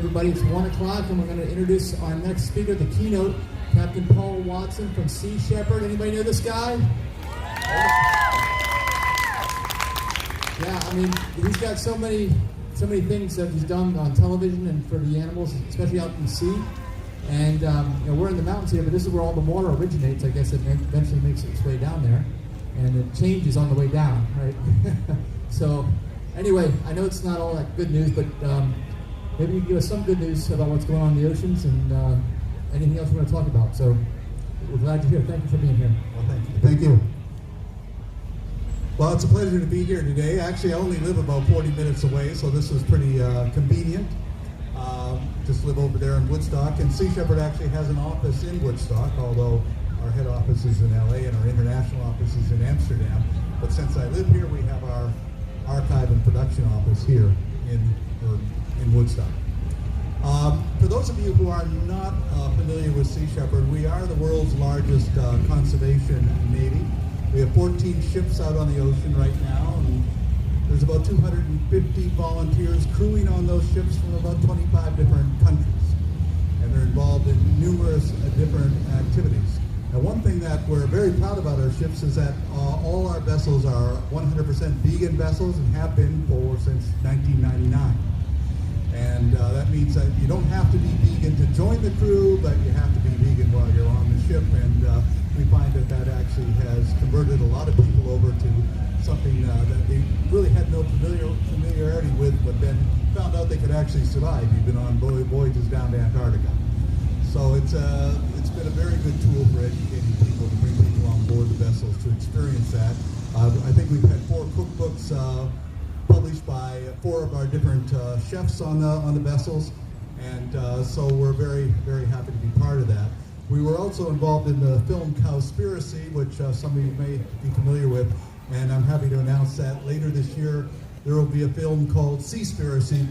everybody. It's 1 o'clock, and we're going to introduce our next speaker, the keynote, Captain Paul Watson from Sea Shepherd. Anybody know this guy? Yeah, I mean, he's got so many things that he's done on television and for the animals, especially out in the sea. And we're in the mountains here, but this is where all the water originates. I guess it eventually makes its way down there, and it changes on the way down, right? So, anyway, I know it's not all that good news, but maybe you can give us some good news about what's going on in the oceans and anything else we're going to talk about. So, we're glad you're here. Thank you for being here. Well, thank you. Thank you. Well, it's a pleasure to be here today. Actually, I only live about 40 minutes away, so this is pretty convenient. Just live over there in Woodstock, and Sea Shepherd actually has an office in Woodstock, although our head office is in LA and our international office is in Amsterdam. But since I live here, we have our archive and production office here in Woodstock. For those of you who are not familiar with Sea Shepherd, we are the world's largest conservation navy. We have 14 ships out on the ocean right now, and there's about 250 volunteers crewing on those ships from about 25 different countries. And they're involved in numerous different activities. And one thing that we're very proud about our ships is that all our vessels are 100% vegan vessels and have been since 1999. And that means that you don't have to be vegan to join the crew, but you have to be vegan while you're on the ship. And we find that actually has converted a lot of people over to something that they really had no familiarity with, but then found out they could actually survive even on voyages down to Antarctica. So it's been a very good tool for educating people, to bring people on board the vessels to experience that. I think we've had 4 cookbooks published by 4 of our different chefs on the vessels, and so we're very, very happy to be part of that. We were also involved in the film Cowspiracy, which some of you may be familiar with, and I'm happy to announce that later this year there will be a film called Seaspiracy,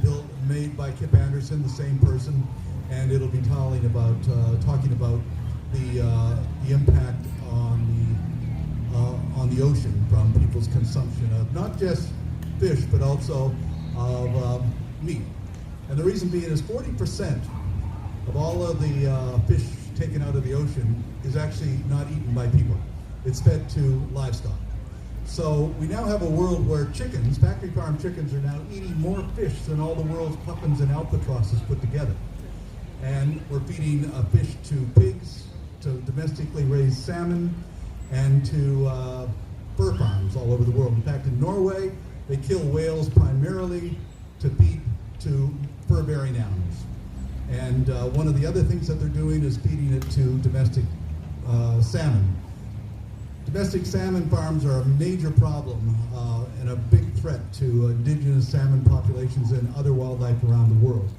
made by Kip Anderson, the same person, and it'll be talking about the impact on the ocean from people's consumption of not just fish but also of meat. And the reason being is 40% of all of the fish taken out of the ocean is actually not eaten by people. It's fed to livestock. So we now have a world where chickens, factory farm chickens, are now eating more fish than all the world's puffins and albatrosses put together. And we're feeding fish to pigs, to domestically raised salmon, and to fur farms all over the world. In fact, in Norway, they kill whales primarily to feed to fur-bearing animals. And one of the other things that they're doing is feeding it to domestic salmon. Domestic salmon farms are a major problem and a big threat to indigenous salmon populations and other wildlife around the world.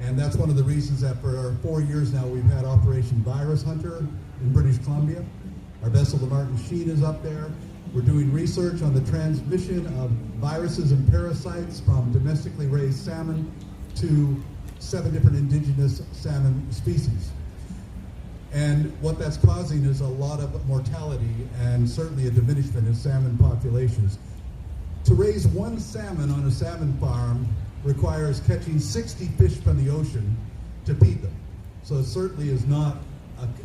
And that's one of the reasons that for 4 years now we've had Operation Virus Hunter in British Columbia. Our vessel, the Martin Sheen, is up there. We're doing research on the transmission of viruses and parasites from domestically raised salmon to 7 different indigenous salmon species. And what that's causing is a lot of mortality and certainly a diminishment in salmon populations. To raise 1 salmon on a salmon farm requires catching 60 fish from the ocean to feed them. So it certainly is not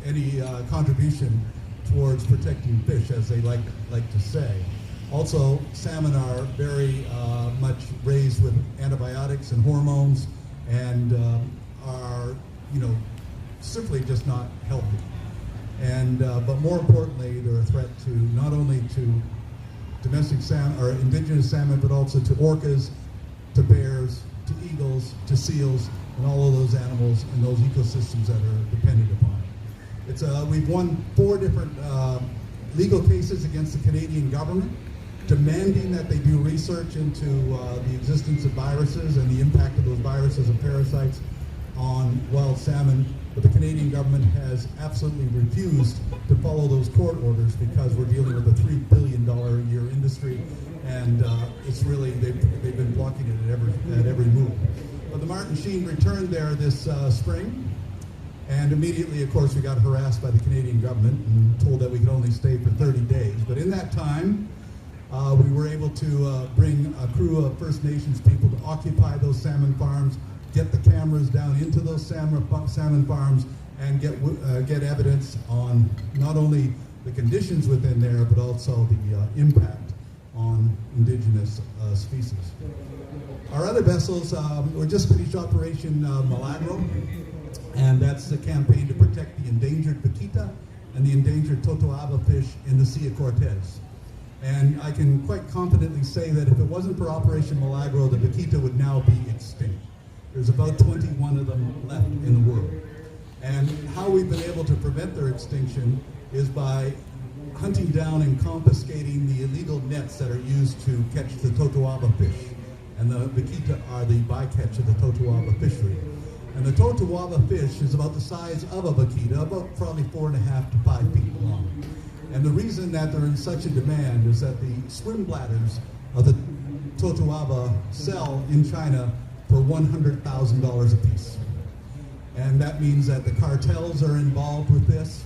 any contribution towards protecting fish, as they like to say. Also, salmon are very much raised with antibiotics and hormones, and are, simply just not healthy. And but more importantly, they're a threat to not only to domestic salmon or indigenous salmon, but also to orcas, to bears, to eagles, to seals, and all of those animals and those ecosystems that are dependent upon it. It's we've won 4 different legal cases against the Canadian government, demanding that they do research into the existence of viruses and the impact of those viruses and parasites on wild salmon. But the Canadian government has absolutely refused to follow those court orders because we're dealing with a $3 billion a year industry, and it's really they've been blocking it at every move. But the Martin Sheen returned there this spring, and immediately, of course, we got harassed by the Canadian government and told that we could only stay for 30 days. But in that time, we were able to bring a crew of First Nations people to occupy those salmon farms, get the cameras down into those salmon farms and get evidence on not only the conditions within there, but also the impact on indigenous species. Our other vessels, we just finished Operation Milagro, and that's a campaign to protect the endangered vaquita and the endangered totoaba fish in the Sea of Cortez. And I can quite confidently say that if it wasn't for Operation Milagro, the vaquita would now be extinct. There's about 21 of them left in the world. And how we've been able to prevent their extinction is by hunting down and confiscating the illegal nets that are used to catch the totoaba fish. And the vaquita are the bycatch of the totoaba fishery. And the totoaba fish is about the size of a vaquita, about probably 4.5 to 5 feet long. And the reason that they're in such a demand is that the swim bladders of the totoaba sell in China for $100,000 a piece. And that means that the cartels are involved with this,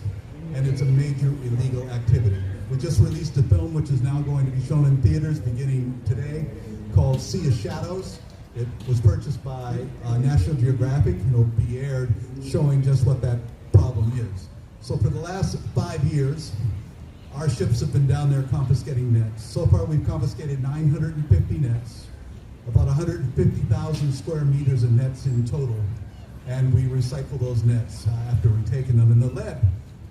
and it's a major illegal activity. We just released a film which is now going to be shown in theaters beginning today called Sea of Shadows. It was purchased by National Geographic, and it'll be aired showing just what that problem is. So for the last 5 years, our ships have been down there confiscating nets. So far we've confiscated 950 nets, about 150,000 square meters of nets in total, and we recycle those nets after we've taken them. And the lead,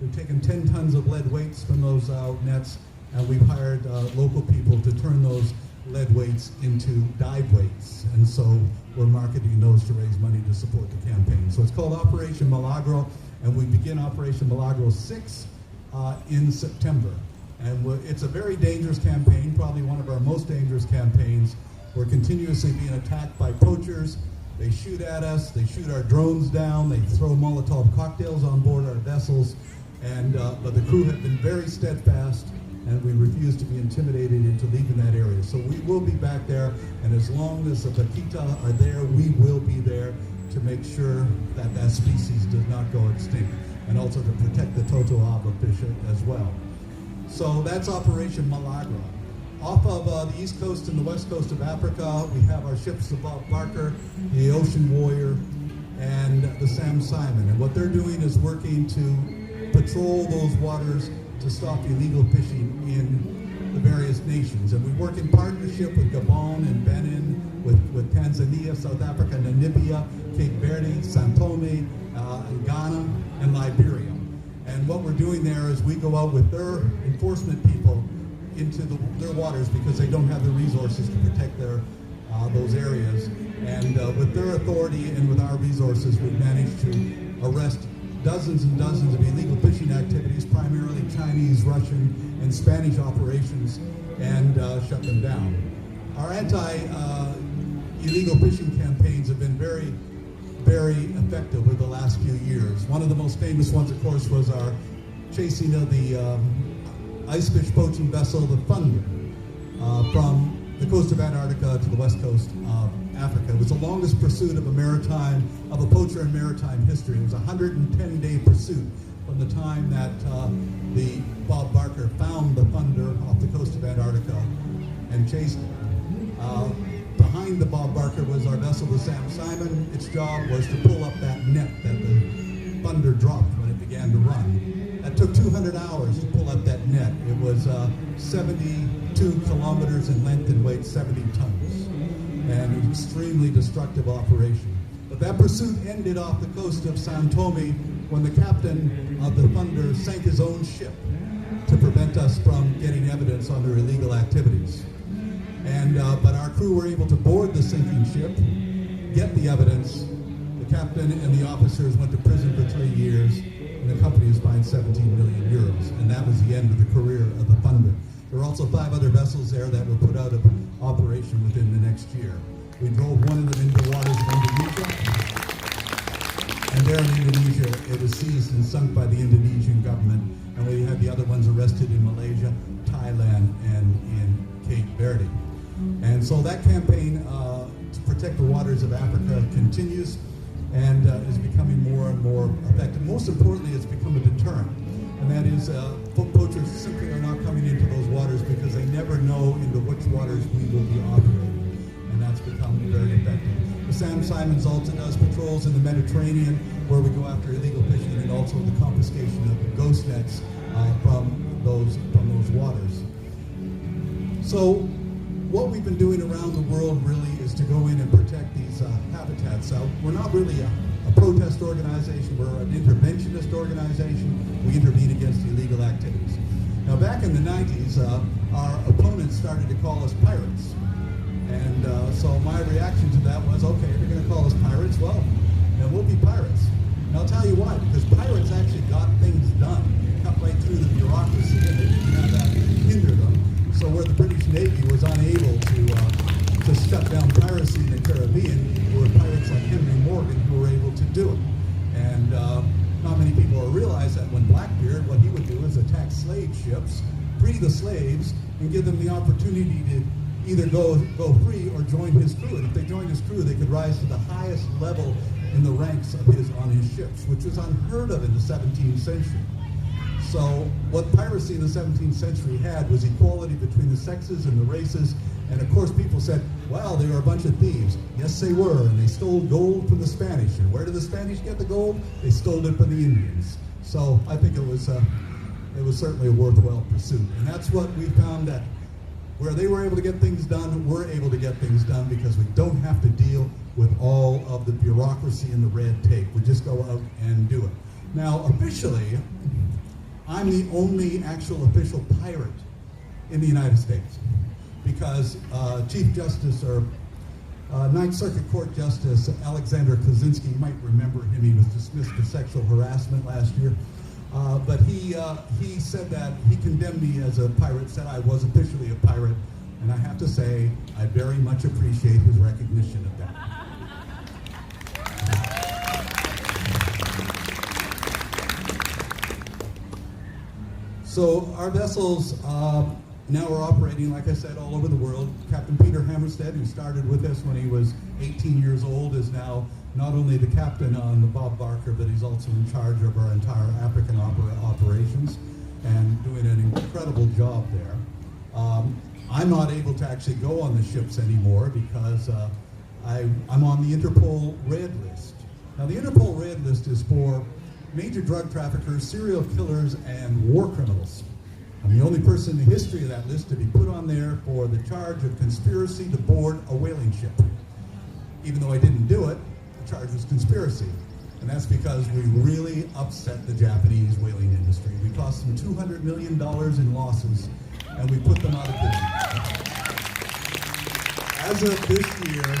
we've taken 10 tons of lead weights from those nets, and we've hired local people to turn those lead weights into dive weights. And so we're marketing those to raise money to support the campaign. So it's called Operation Milagro, and we begin Operation Milagro 6 in September. And it's a very dangerous campaign, probably one of our most dangerous campaigns. We're continuously being attacked by poachers. They shoot at us, they shoot our drones down, they throw Molotov cocktails on board our vessels, and but the crew have been very steadfast, and we refuse to be intimidated into leaving that area. So we will be back there, and as long as the vaquita are there, we will be there to make sure that that species does not go extinct, and also to protect the totoaba fish as well. So that's Operation Milagro. Off of the east coast and the west coast of Africa, we have our ships, the Bob Barker, the Ocean Warrior, and the Sam Simon. And what they're doing is working to patrol those waters to stop illegal fishing in the various nations. And we work in partnership with Gabon and Benin, with Tanzania, South Africa, Namibia, Cape Verde, São Tome, and Ghana, and Liberia. And what we're doing there is we go out with their enforcement people into their waters because they don't have the resources to protect those areas. And with their authority and with our resources, we've managed to arrest dozens and dozens of illegal fishing activities, primarily Chinese, Russian, and Spanish operations, and shut them down. Our anti-illegal fishing campaigns have been very, very effective over the last few years. One of the most famous ones, of course, was our chasing of the ice fish poaching vessel, the Thunder, from the coast of Antarctica to the west coast of Africa. It was the longest pursuit of a poacher in maritime history. It was a 110-day pursuit from the time that the Bob Barker found the Thunder off the coast of Antarctica and chased it. Behind the Bob Barker was our vessel, the Sam Simon. Its job was to pull up that net that the Thunder dropped when it began to run. That took 200 hours to pull up that net. It was 72 kilometers in length and weighed 70 tons. And an extremely destructive operation. But that pursuit ended off the coast of São Tome when the captain of the Thunder sank his own ship to prevent us from getting evidence on their illegal activities. And but our crew were able to board the sinking ship, get the evidence. The captain and the officers went to prison for 3 years, and the company was fined 17 million euros. And that was the end of the career of the Thunder. There were also 5 other vessels there that were put out of operation within the next year. We drove one of them into the waters of Indonesia, and there in Indonesia it was seized and sunk by the Indonesian government, and we had the other ones arrested in Malaysia, Thailand, and in Cape Verde. And so that campaign to protect the waters of Africa continues and is becoming more and more effective. Most importantly, it's become a deterrent. And that is, poachers simply are not coming into those waters because they never know into which waters we will be operating. And that's become very effective. The Sam Simons also does patrols in the Mediterranean, where we go after illegal fishing, and also the confiscation of ghost nets from those waters. So what we've been doing around the world really is to go in and protect these habitats. So we're not really a protest organization, we're an interventionist organization. We intervene against illegal activities. Now back in the 90s, our opponents started to call us pirates. And so my reaction to that was, okay, if you're going to call us pirates, well, then we'll be pirates. And I'll tell you why, because pirates actually got things done. They cut right through the bureaucracy, and they didn't have that hinder them. So where the British Navy was unable to shut down piracy in the Caribbean, there were pirates like Henry Morgan who were able to do it. And not many people realize that when Blackbeard, what he would do is attack slave ships, free the slaves, and give them the opportunity to either go free or join his crew. And if they joined his crew, they could rise to the highest level in the ranks on his ships, which was unheard of in the 17th century. So what piracy in the 17th century had was equality between the sexes and the races. And of course people said, well, they were a bunch of thieves. Yes, they were, and they stole gold from the Spanish. And where did the Spanish get the gold? They stole it from the Indians. So I think it was certainly a worthwhile pursuit. And that's what we found, that where they were able to get things done, we're able to get things done because we don't have to deal with all of the bureaucracy and the red tape. We just go out and do it. Now, officially, I'm the only actual official pirate in the United States because Chief Justice or Ninth Circuit Court Justice Alexander Kozinski, you might remember him, he was dismissed for sexual harassment last year. But he said that he condemned me as a pirate, said I was officially a pirate, and I have to say I very much appreciate his recognition of that. So our vessels now are operating, like I said, all over the world. Captain Peter Hammerstead, who started with us when he was 18 years old, is now not only the captain on the Bob Barker, but he's also in charge of our entire African operations and doing an incredible job there. I'm not able to actually go on the ships anymore because I'm on the Interpol Red List. Now the Interpol Red List is for major drug traffickers, serial killers, and war criminals. I'm the only person in the history of that list to be put on there for the charge of conspiracy to board a whaling ship. Even though I didn't do it, the charge was conspiracy. And that's because we really upset the Japanese whaling industry. We cost them $200 million in losses, and we put them out of business. As of this year,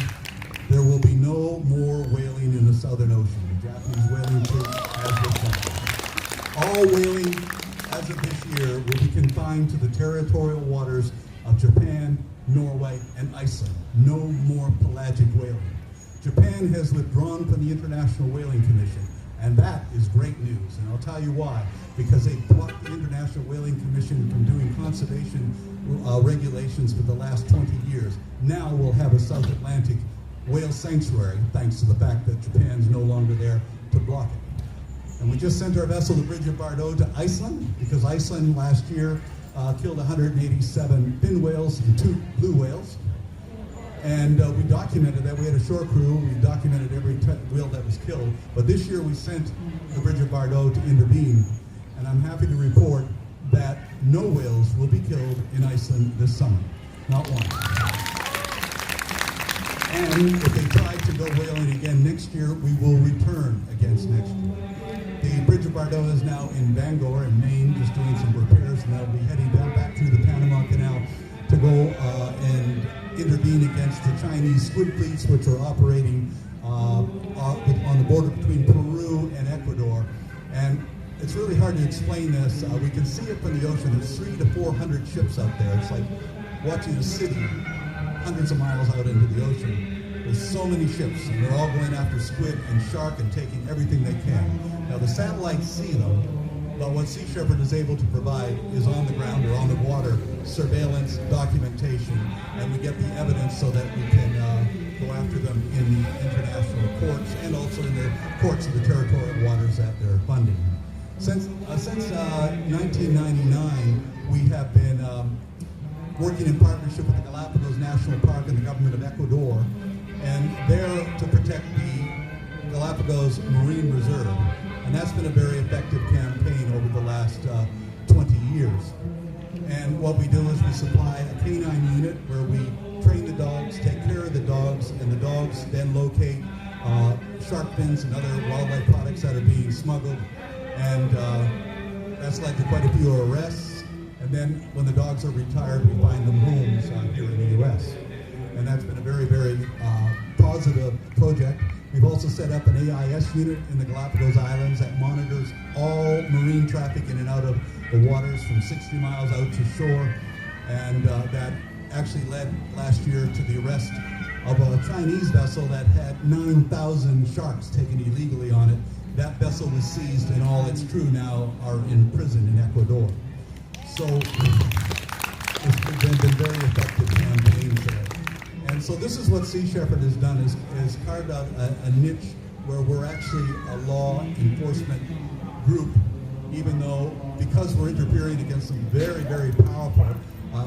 there will be no more whaling in the Southern Ocean. The Japanese whaling fleet has been all whaling as of this year will be confined to the territorial waters of Japan, Norway, and Iceland. No more pelagic whaling. Japan has withdrawn from the International Whaling Commission, and that is great news. And I'll tell you why. Because they blocked the International Whaling Commission from doing conservation regulations for the last 20 years. Now we'll have a South Atlantic whale sanctuary, thanks to the fact that Japan's no longer there to block it. And we just sent our vessel, the Bridge of Bardot, to Iceland, because Iceland last year killed 187 fin whales and 2 blue whales. And we documented that. We had a shore crew. We documented every whale that was killed. But this year we sent the Bridge of Bardot to intervene. And I'm happy to report that no whales will be killed in Iceland this summer. Not one. And if they try to go whaling again next year, we will return against next year. The Bridge of Bardot is now in Bangor in Maine, just doing some repairs, and they'll be heading down back through the Panama Canal to go and intervene against the Chinese squid fleets, which are operating on the border between Peru and Ecuador. And it's really hard to explain this. We can see it from the ocean. There's 300 to 400 ships out there. It's like watching a city hundreds of miles out into the ocean. There's so many ships, and they're all going after squid and shark and taking everything they can. Now the satellites see them, but what Sea Shepherd is able to provide is on the ground or on the water surveillance, documentation, and we get the evidence so that we can go after them in the international courts and also in the courts of the territorial waters that they're funding. Since 1999, we have been working in partnership with the Galapagos National Park and the government of Ecuador, and they're to protect the Galapagos Marine Reserve. And that's been a very effective campaign over the last 20 years. And what we do is we supply a canine unit where we train the dogs, take care of the dogs, and the dogs then locate shark fins and other wildlife products that are being smuggled. And that's led to quite a few arrests. And then when the dogs are retired, we find them homes here in the U.S. And that's been a very, very positive project. We've also set up an AIS unit in the Galapagos Islands that monitors all marine traffic in and out of the waters from 60 miles out to shore. And that actually led last year to the arrest of a Chinese vessel that had 9,000 sharks taken illegally on it. That vessel was seized, and all its crew now are in prison in Ecuador. So it's been very effective campaigns there. And so this is what Sea Shepherd has done, is carved out a niche where we're actually a law enforcement group, even though, because we're interfering against some very, very powerful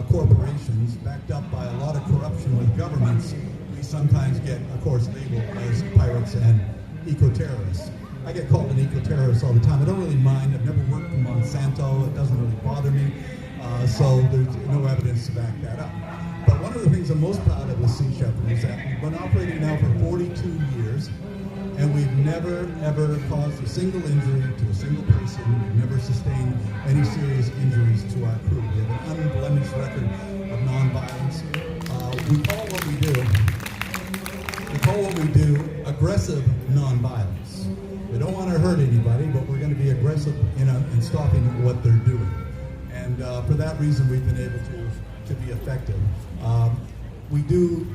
corporations backed up by a lot of corruption with governments, we sometimes get, of course, labeled as pirates and eco-terrorists. I get called an eco-terrorist all the time. I don't really mind. I've never worked for Monsanto. It doesn't really bother me. So there's no evidence to back that up. But one of the things I'm most proud of with Sea Shepherd is that we've been operating now for 42 years, and we've never, ever caused a single injury to a single person. We've never sustained any serious injuries to our crew. We have an unblemished record of nonviolence. We call what we do aggressive nonviolence. We don't want to hurt anybody, but we're going to be aggressive in stopping what they're doing. And for that reason, we've been able to be effective. We do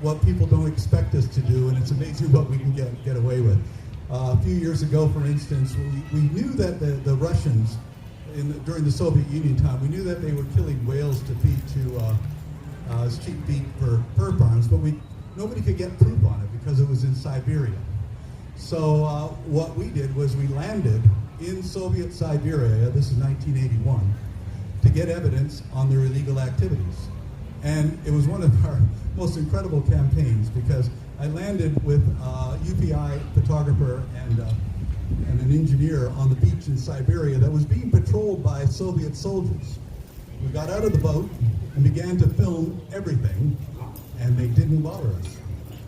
what people don't expect us to do, and it's amazing what we can get away with. A few years ago, for instance, we knew that the Russians, during the Soviet Union time, we knew that they were killing whales to feed as cheap feed for fur farms, but nobody could get proof on it because it was in Siberia. So what we did was we landed in Soviet Siberia, this is 1981, to get evidence on their illegal activities. And it was one of our most incredible campaigns because I landed with a UPI photographer and an engineer on the beach in Siberia that was being patrolled by Soviet soldiers. We got out of the boat and began to film everything, and they didn't bother us.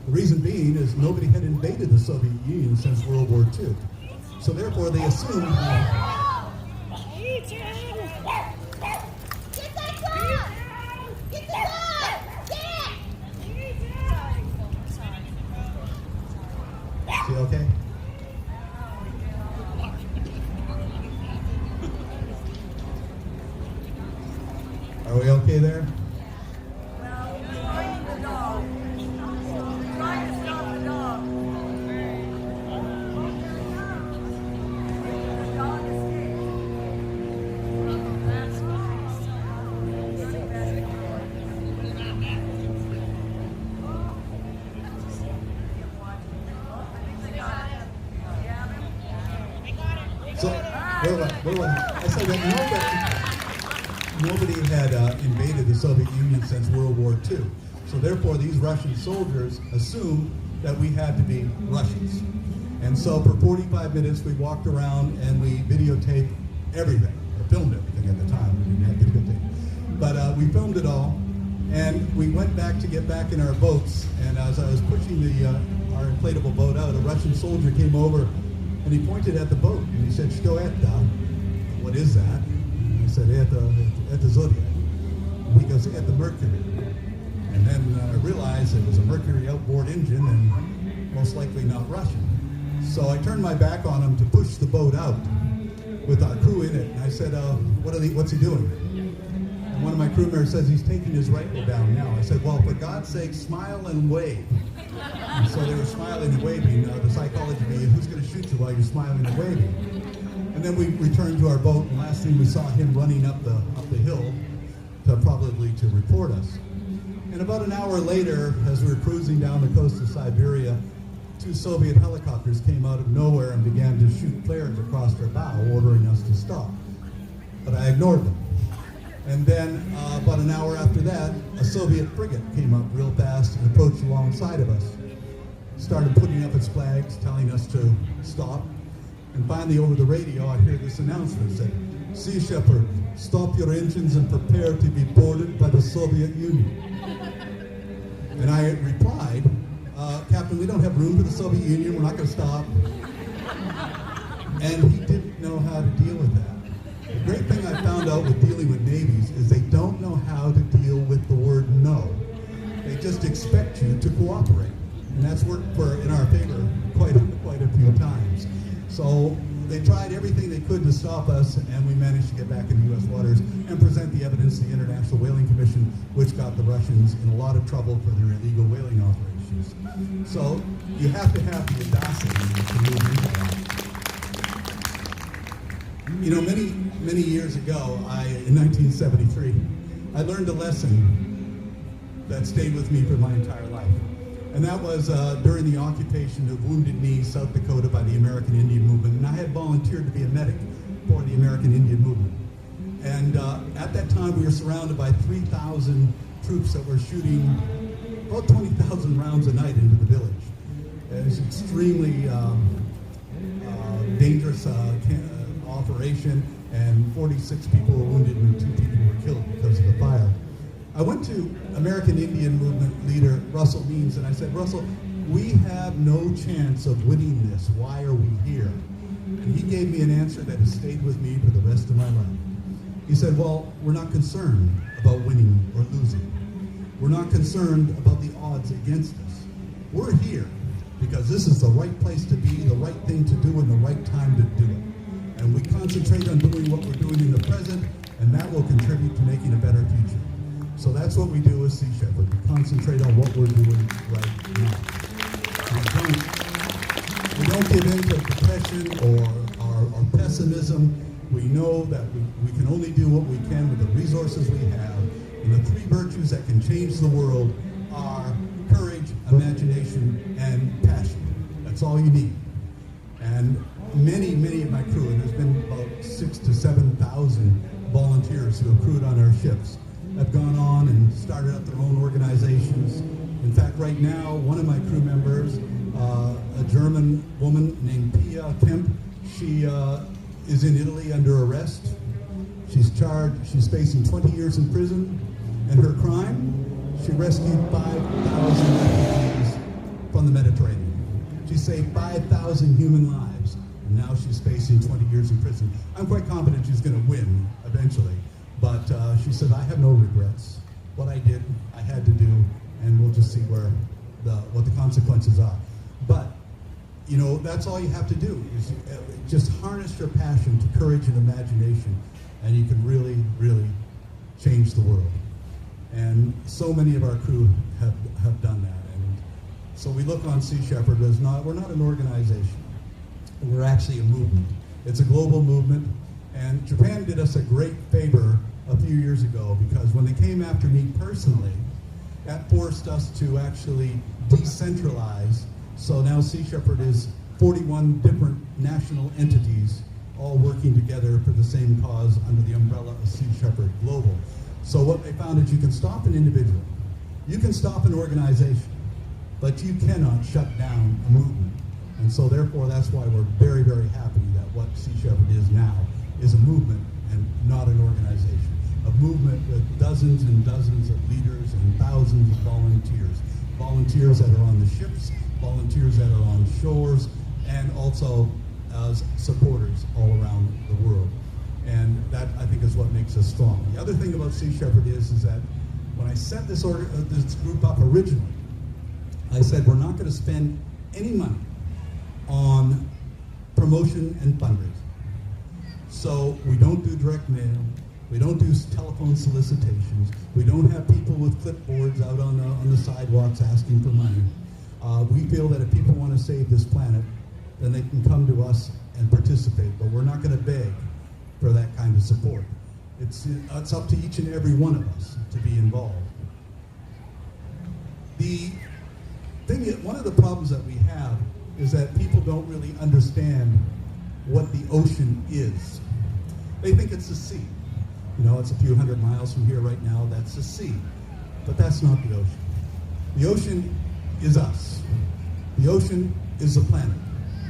The reason being is nobody had invaded the Soviet Union since World War II. So therefore they assumed Is he okay? Are we okay there? Well, we're fighting the dog. We're trying to stop the dog. The dog escaped. That's So, I said that nobody had invaded the Soviet Union since World War II. So therefore, these Russian soldiers assumed that we had to be Russians. And so for 45 minutes, we walked around and we videotaped everything, or filmed everything at the time. We didn't have videotape. But we filmed it all, and we went back to get back in our boats. And as I was pushing our inflatable boat out, a Russian soldier came over and he pointed at the boat and he said, "Что это?" What is that? And I said, "Это Zodiac." And he goes, "At the Mercury." And then I realized it was a Mercury outboard engine and most likely not Russian. So I turned my back on him to push the boat out with our crew in it. And I said, what's he doing? And one of my crew members says, "He's taking his rifle down now." I said, "Well, for God's sake, smile and wave." And so they were smiling and waving. The psychology being, who's going to shoot you while you're smiling and waving? And then we returned to our boat, and last thing we saw him running up the hill probably to report us. And about an hour later, as we were cruising down the coast of Siberia, 2 Soviet helicopters came out of nowhere and began to shoot flares across our bow, ordering us to stop. But I ignored them. And then about an hour after that, a Soviet frigate came up real fast and approached alongside of us. started putting up its flags, telling us to stop. And finally, over the radio, I hear this announcement that Sea Shepherd, stop your engines and prepare to be boarded by the Soviet Union. And I replied, Captain, we don't have room for the Soviet Union, we're not going to stop. And he didn't know how to deal with that. The great thing I found out with dealing with navies is they don't know how to deal with the word no. They just expect you to cooperate. And that's worked in our favor quite a few times. So they tried everything they could to stop us, and we managed to get back into U.S. waters and present the evidence to the International Whaling Commission, which got the Russians in a lot of trouble for their illegal whaling operations. So you have to have the audacity to move into that. You know, many years ago, in 1973, I learned a lesson that stayed with me for my entire life. And that was during the occupation of Wounded Knee, South Dakota by the American Indian Movement. And I had volunteered to be a medic for the American Indian Movement. And at that time, we were surrounded by 3,000 troops that were shooting about 20,000 rounds a night into the village. It was extremely dangerous operation, and 46 people were wounded and 2 people were killed because of the fire. I went to American Indian Movement leader Russell Means, and I said, Russell, we have no chance of winning this. Why are we here? And he gave me an answer that has stayed with me for the rest of my life. He said, well, we're not concerned about winning or losing. We're not concerned about the odds against us. We're here because this is the right place to be, the right thing to do, and the right time to do it. And we concentrate on doing what we're doing in the present, and that will contribute to making a better future. So that's what we do as Sea Shepherd. We concentrate on what we're doing right now. We don't give in to depression or pessimism. We know that we can only do what we can with the resources we have. And the 3 virtues that can change the world are courage, imagination, and passion. That's all you need. And many of my crew, and there's been about 6,000 to 7,000 volunteers who have crewed on our ships, have gone on and started up their own organizations. In fact, right now, one of my crew members, a German woman named Pia Kemp, she is in Italy under arrest. She's facing 20 years in prison, and her crime, she rescued 5,000 refugees from the Mediterranean. She saved 5,000 human lives, and now she's facing 20 years in prison. I'm quite confident she's going to win eventually. But she said, I have no regrets. What I did, I had to do, and we'll just see what the consequences are. But, you know, that's all you have to do, is just harness your passion to courage and imagination, and you can really, really change the world. And so many of our crew have done that. And so we look on Sea Shepherd as we're not an organization. We're actually a movement. It's a global movement. And Japan did us a great favor a few years ago, because when they came after me personally, that forced us to actually decentralize. So now Sea Shepherd is 41 different national entities all working together for the same cause under the umbrella of Sea Shepherd Global. So what they found is you can stop an individual, you can stop an organization, but you cannot shut down a movement. And so therefore that's why we're very, very happy that what Sea Shepherd is now is a movement and not an organization. A movement with dozens and dozens of leaders and thousands of volunteers. Volunteers that are on the ships, volunteers that are on shores, and also as supporters all around the world. And that, I think, is what makes us strong. The other thing about Sea Shepherd is that when I set this group up originally, I said we're not going to spend any money on promotion and fundraising. So we don't do direct mail, we don't do telephone solicitations, we don't have people with clipboards out on the sidewalks asking for money. We feel that if people want to save this planet, then they can come to us and participate, but we're not going to beg for that kind of support. It's up to each and every one of us to be involved. One of the problems that we have is that people don't really understand what the ocean is. They think it's the sea. You know, it's a few hundred miles from here right now, that's the sea. But that's not the ocean. The ocean is us. The ocean is a planet.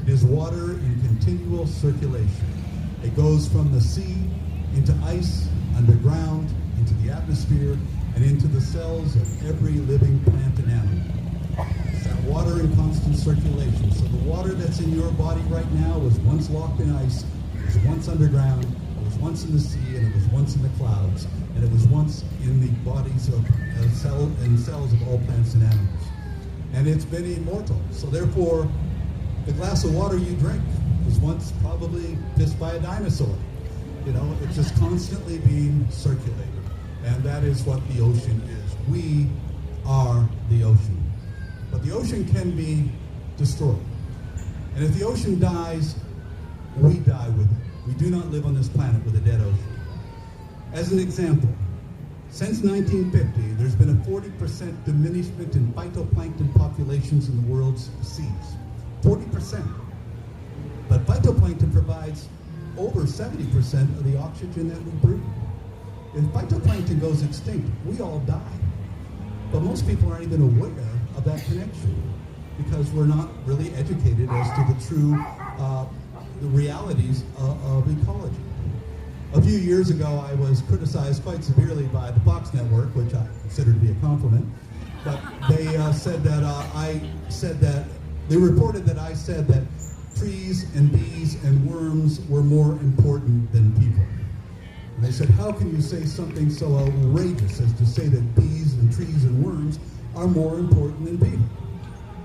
It is water in continual circulation. It goes from the sea into ice, underground, into the atmosphere, and into the cells of every living plant and animal. It's that water in constant circulation. So the water that's in your body right now was once locked in ice, it was once underground, it was once in the sea, and it was once in the clouds, and it was once in the bodies of cells of all plants and animals. And it's been immortal. So therefore, the glass of water you drink was once probably pissed by a dinosaur. You know, it's just constantly being circulated. And that is what the ocean is. We are the ocean. But the ocean can be destroyed. And if the ocean dies, we die with it. We do not live on this planet with a dead ocean. As an example, since 1950, there's been a 40% diminishment in phytoplankton populations in the world's seas. 40%. But phytoplankton provides over 70% of the oxygen that we breathe. If phytoplankton goes extinct, we all die. But most people aren't even aware of that connection because we're not really educated as to the true the realities of ecology. A few years ago, I was criticized quite severely by the Fox Network, which I consider to be a compliment. But they they reported that I said that trees and bees and worms were more important than people. And they said, how can you say something so outrageous as to say that bees and trees and worms are more important than people?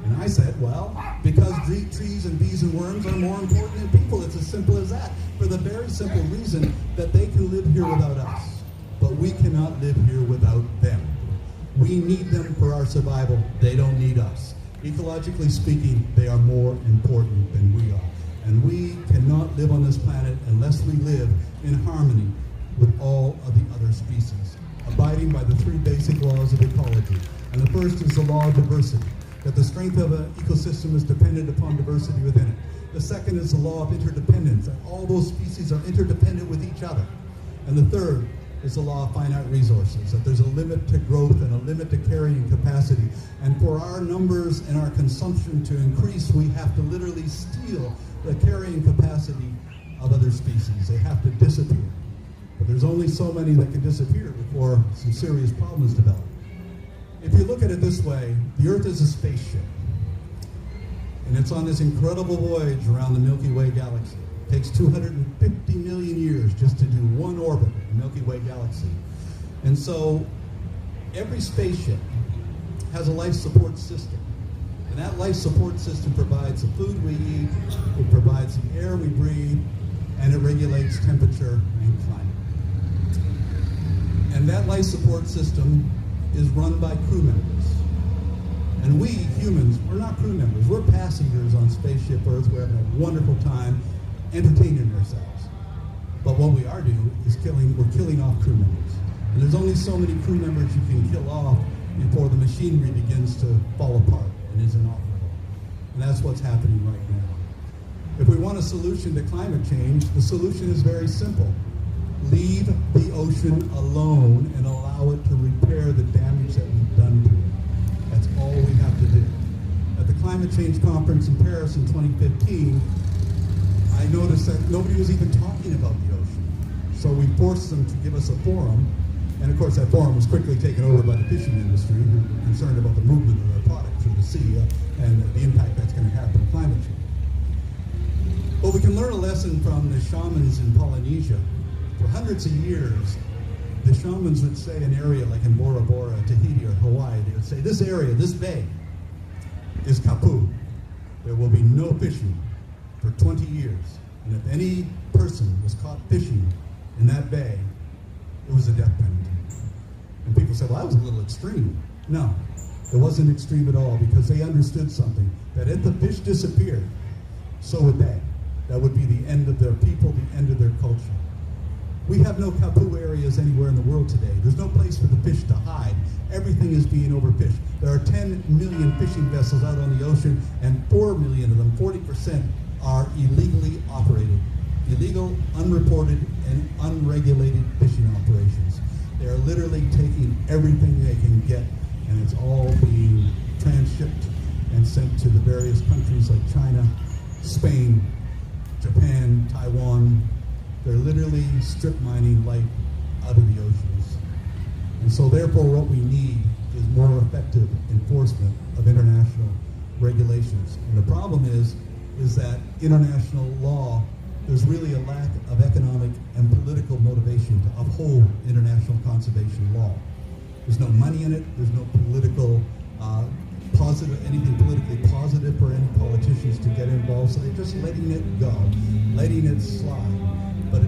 And I said, well, because trees and bees and worms are more important than people. It's as simple as that. For the very simple reason that they can live here without us. But we cannot live here without them. We need them for our survival. They don't need us. Ecologically speaking, they are more important than we are. And we cannot live on this planet unless we live in harmony with all of the other species, abiding by the three basic laws of ecology. And the first is the law of diversity, that the strength of an ecosystem is dependent upon diversity within it. The second is the law of interdependence, that all those species are interdependent with each other. And the third is the law of finite resources, that there's a limit to growth and a limit to carrying capacity. And for our numbers and our consumption to increase, we have to literally steal the carrying capacity of other species. They have to disappear. But there's only so many that can disappear before some serious problems develop. If you look at it this way, the Earth is a spaceship. And it's on this incredible voyage around the Milky Way galaxy. It takes 250 million years just to do one orbit of the Milky Way galaxy. And so every spaceship has a life support system. And that life support system provides the food we eat, it provides the air we breathe, and it regulates temperature and climate. And that life support system is run by crew members. And we, humans, we're not crew members. We're passengers on Spaceship Earth. We're having a wonderful time entertaining ourselves. But what we are doing is we're killing off crew members. And there's only so many crew members you can kill off before the machinery begins to fall apart and is inoperable. And that's what's happening right now. If we want a solution to climate change, the solution is very simple. Leave the ocean alone and allow it to repair the damage that we've done to it. That's all we have to do. At the Climate Change Conference in Paris in 2015, I noticed that nobody was even talking about the ocean. So we forced them to give us a forum. And of course, that forum was quickly taken over by the fishing industry, who were concerned about the movement of their product through the sea and the impact that's going to have on climate change. But we can learn a lesson from the shamans in Polynesia. For hundreds of years, the shamans would say an area like in Bora Bora, Tahiti, or Hawaii, they would say, this area, this bay, is kapu. There will be no fishing for 20 years. And if any person was caught fishing in that bay, it was a death penalty. And people said, well, that was a little extreme. No, it wasn't extreme at all, because they understood something, that if the fish disappeared, so would they. That would be the end of their people, the end of their culture. We have no kapu areas anywhere in the world today. There's no place for the fish to hide. Everything is being overfished. There are 10 million fishing vessels out on the ocean, and 4 million of them, 40%, are illegally operated. Illegal, unreported, and unregulated fishing operations. They are literally taking everything they can get, and it's all being transshipped and sent to the various countries like China, Spain, Japan, Taiwan. They're literally strip mining life out of the oceans. And so therefore what we need is more effective enforcement of international regulations. And the problem is that international law, there's really a lack of economic and political motivation to uphold international conservation law. There's no money in it, there's no political anything politically positive for any politicians to get involved, so they're just letting it go, letting it slide. But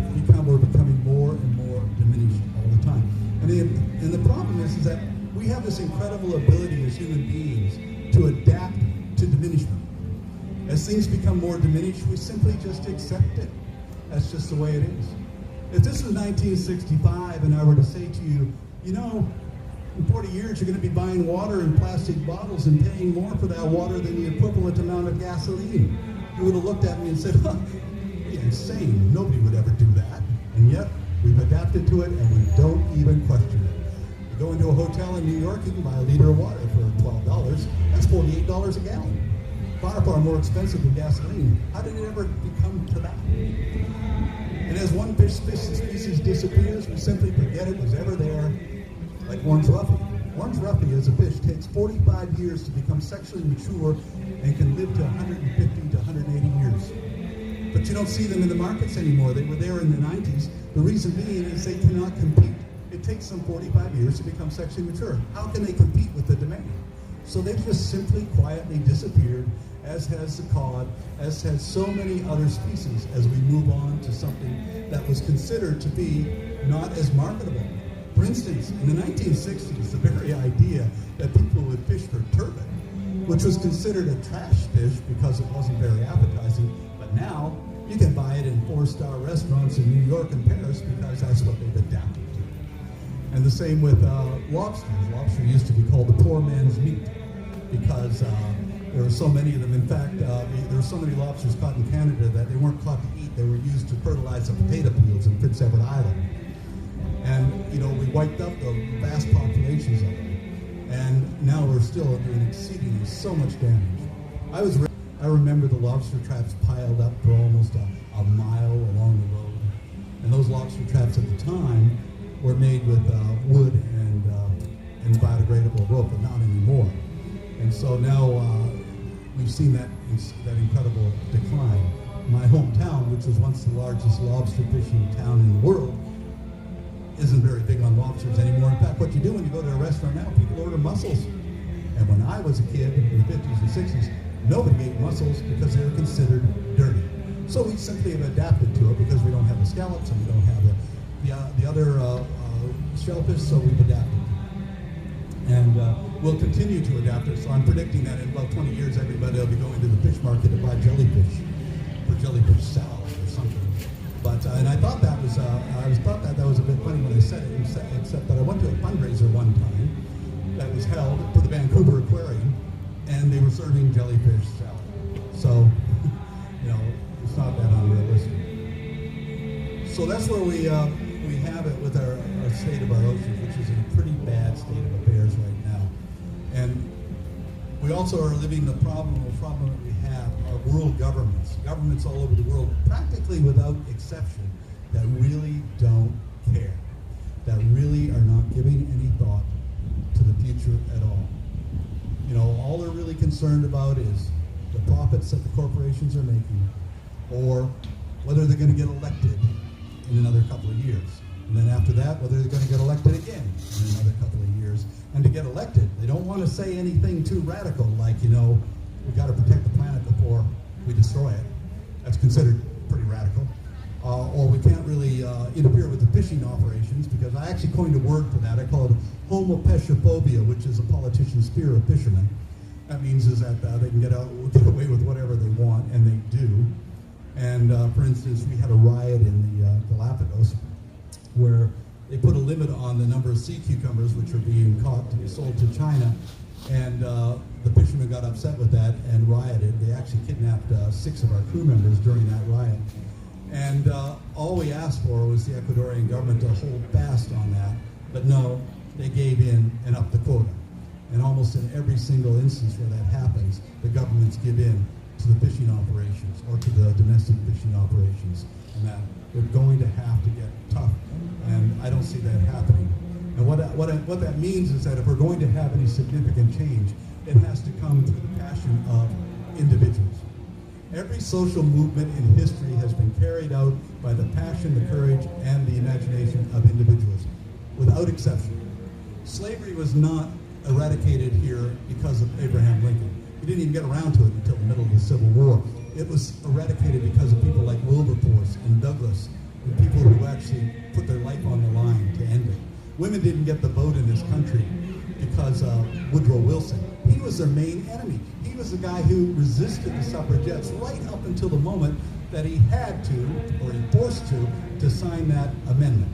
we're becoming more and more diminished all the time. And the problem is that we have this incredible ability as human beings to adapt to diminishment. As things become more diminished, we simply just accept it. That's just the way it is. If this was 1965 and I were to say to you, in 40 years you're going to be buying water in plastic bottles and paying more for that water than the equivalent amount of gasoline, you would have looked at me and said, you're insane. Nobody would ever do that. And yet, we've adapted to it and we don't even question it. You go into a hotel in New York, you can buy a liter of water for $12. That's $48 a gallon. Far, far more expensive than gasoline. How did it ever become to that? And as one fish species disappears, we simply forget it was ever there, like orange roughy. Orange roughy as a fish takes 45 years to become sexually mature and can live to 150 to 180 years. But you don't see them in the markets anymore. They were there in the 90s. The reason being is they cannot compete. It takes them 45 years to become sexually mature. How can they compete with the demand? So they've just simply quietly disappeared, as has the cod, as has so many other species, as we move on to something that was considered to be not as marketable. For instance, in the 1960s, the very idea that people would fish for turbot, which was considered a trash fish because it wasn't very appetizing, but now you can buy it in 4-star restaurants in New York and Paris because that's what they've adapted to. And the same with lobsters. Lobster used to be called the poor man's meat because there were so many of them. In fact, there were so many lobsters caught in Canada that they weren't caught to eat. They were used to fertilize the potato fields in Prince Edward Island. And, we wiped up the vast populations of them. And now we're still doing exceedingly so much damage. I remember the lobster traps piled up for almost a mile along the road. And those lobster traps at the time were made with wood and biodegradable rope, but not anymore. And so now we've seen that incredible decline. My hometown, which was once the largest lobster fishing town in the world, isn't very big on lobsters anymore. In fact, what you do when you go to a restaurant now, people order mussels. And when I was a kid in the 50s and 60s, nobody ate mussels because they were considered dirty. So we simply have adapted to it because we don't have the scallops and we don't have the other shellfish, so we've adapted. And we'll continue to adapt it. So I'm predicting that in about 20 years, everybody will be going to the fish market to buy jellyfish for jellyfish salad or something. But and I thought that was that was a bit funny when I said it, except that I went to a fundraiser one time that was held for the Vancouver Aquarium, and they were serving jellyfish salad. So it's not that unrealistic. So that's where we have it with our state of our oceans, which is in a pretty bad state of affairs right now. And we also are living the problem that we have are world governments all over the world, practically without exception, that really don't care, that really are not giving any thought to the future at all. All they're really concerned about is the profits that the corporations are making, or whether they're going to get elected in another couple of years. And then after that, whether they're going to get elected again in another couple of years. And to get elected, they don't want to say anything too radical, like, we've got to protect the planet before we destroy it. That's considered pretty radical. Or we can't really interfere with the fishing operations, because I actually coined a word for that. I call it homopeshophobia, which is a politician's fear of fishermen. That means is that they can get away with whatever they want, and they do. And for instance, we had a riot in the Galapagos where they put a limit on the number of sea cucumbers which are being caught to be sold to China. And the fishermen got upset with that and rioted. They actually kidnapped 6 of our crew members during that riot. And all we asked for was the Ecuadorian government to hold fast on that. But no, they gave in and upped the quota. And almost in every single instance where that happens, the governments give in to the fishing operations or to the domestic fishing operations, and that they're going to have to get tough. And I don't see that happening. And what that means is that if we're going to have any significant change, it has to come through the passion of individuals. Every social movement in history has been carried out by the passion, the courage, and the imagination of individuals, without exception. Slavery was not eradicated here because of Abraham Lincoln. He didn't even get around to it until the middle of the Civil War. It was eradicated because of people like Wilberforce and Douglass, and people who actually put their life on the line to end it. Women didn't get the vote in this country because of Woodrow Wilson. He was their main enemy. He was the guy who resisted the suffragettes right up until the moment that he had to, or he forced to sign that amendment.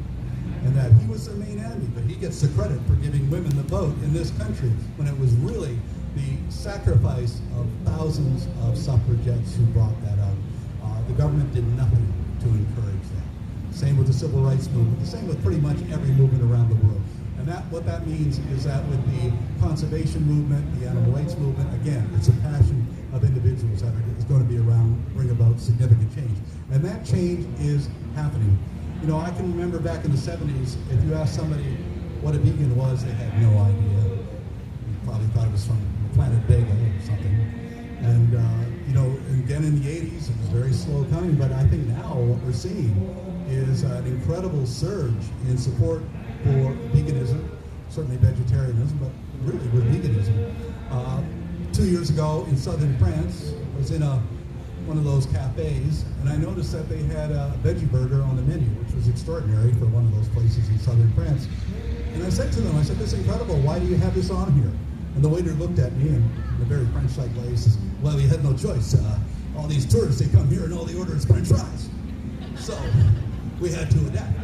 And that he was their main enemy, but he gets the credit for giving women the vote in this country when it was really the sacrifice of thousands of suffragettes who brought that out. The government did nothing to encourage that. Same with the civil rights movement, the same with pretty much every movement around the world. And what that means is that with the conservation movement, the animal rights movement, again, it's a passion of individuals that is going to be around, bring about significant change. And that change is happening. You know, I can remember back in the 70s, if you asked somebody what a vegan was, they had no idea. You probably thought it was from Planet Vega or something. And, you know, again in the 80s, it was very slow coming, but I think now what we're seeing is an incredible surge in support for veganism, certainly vegetarianism, but really with veganism. 2 years ago in southern France, I was in one of those cafes, and I noticed that they had a veggie burger on the menu, which was extraordinary for one of those places in southern France. And I said to them, this is incredible, why do you have this on here? And the waiter looked at me in a very French-like way, he says, well, we had no choice. All these tourists, they come here and all they order is French fries. So we had to adapt.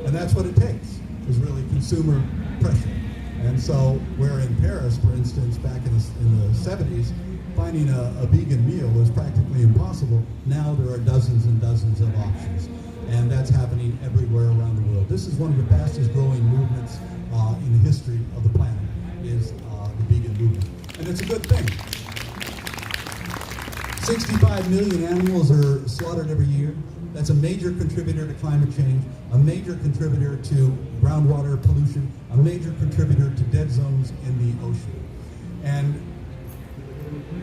And that's what it takes, is really consumer pressure. And so where in Paris, for instance, back in the 70s, finding a vegan meal was practically impossible. Now there are dozens and dozens of options. And that's happening everywhere around the world. This is one of the fastest growing movements in the history of the planet, is the vegan movement. And it's a good thing. 65 million animals are slaughtered every year. That's a major contributor to climate change, a major contributor to groundwater pollution, a major contributor to dead zones in the ocean. And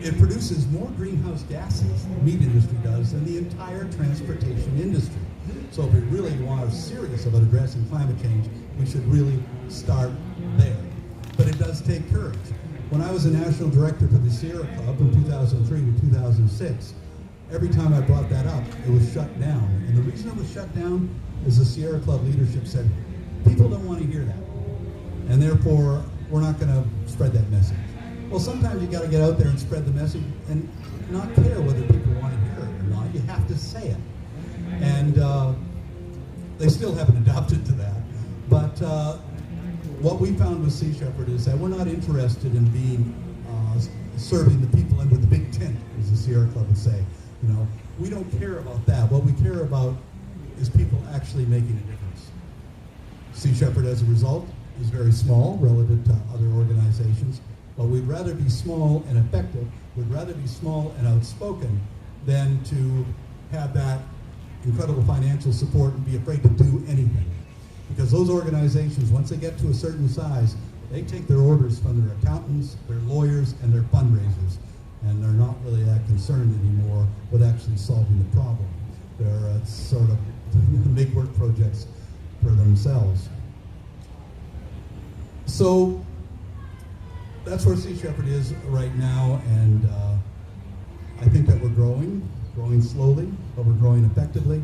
it produces more greenhouse gases, the meat industry does, than the entire transportation industry. So if we really are serious about addressing climate change, we should really start there. But it does take courage. When I was a national director for the Sierra Club from 2003 to 2006, every time I brought that up, it was shut down. And the reason it was shut down is the Sierra Club leadership said, people don't want to hear that. And therefore, we're not going to spread that message. Well, sometimes you got to get out there and spread the message and not care whether people want to hear it or not. You have to say it. And they still haven't adopted to that. But what we found with Sea Shepherd is that we're not interested in being serving the people under the big tent, as the Sierra Club would say. You know, we don't care about that. What we care about is people actually making a difference. Sea Shepherd, as a result, is very small relative to other organizations, but we'd rather be small and effective, we'd rather be small and outspoken than to have that incredible financial support and be afraid to do anything. Because those organizations, once they get to a certain size, they take their orders from their accountants, their lawyers, and their fundraisers. And they're not really that concerned anymore with actually solving the problem. They're sort of make work projects for themselves. So that's where Sea Shepherd is right now, and I think that we're growing slowly, but we're growing effectively,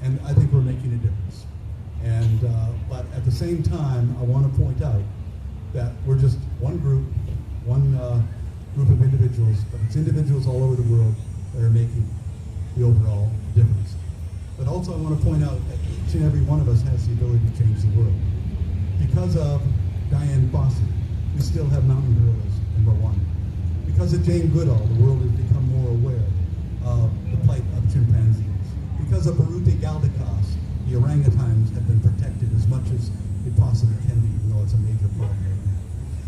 and I think we're making a difference. And but at the same time, I want to point out that we're just one group of individuals, but it's individuals all over the world that are making the overall difference. But also I want to point out that each and every one of us has the ability to change the world. Because of Diane Fossey, we still have mountain gorillas in Rwanda. Because of Jane Goodall, the world has become more aware of the plight of chimpanzees. Because of Baruti Galdikas, the orangutans have been protected as much as it possibly can be, even though it's a major problem right now.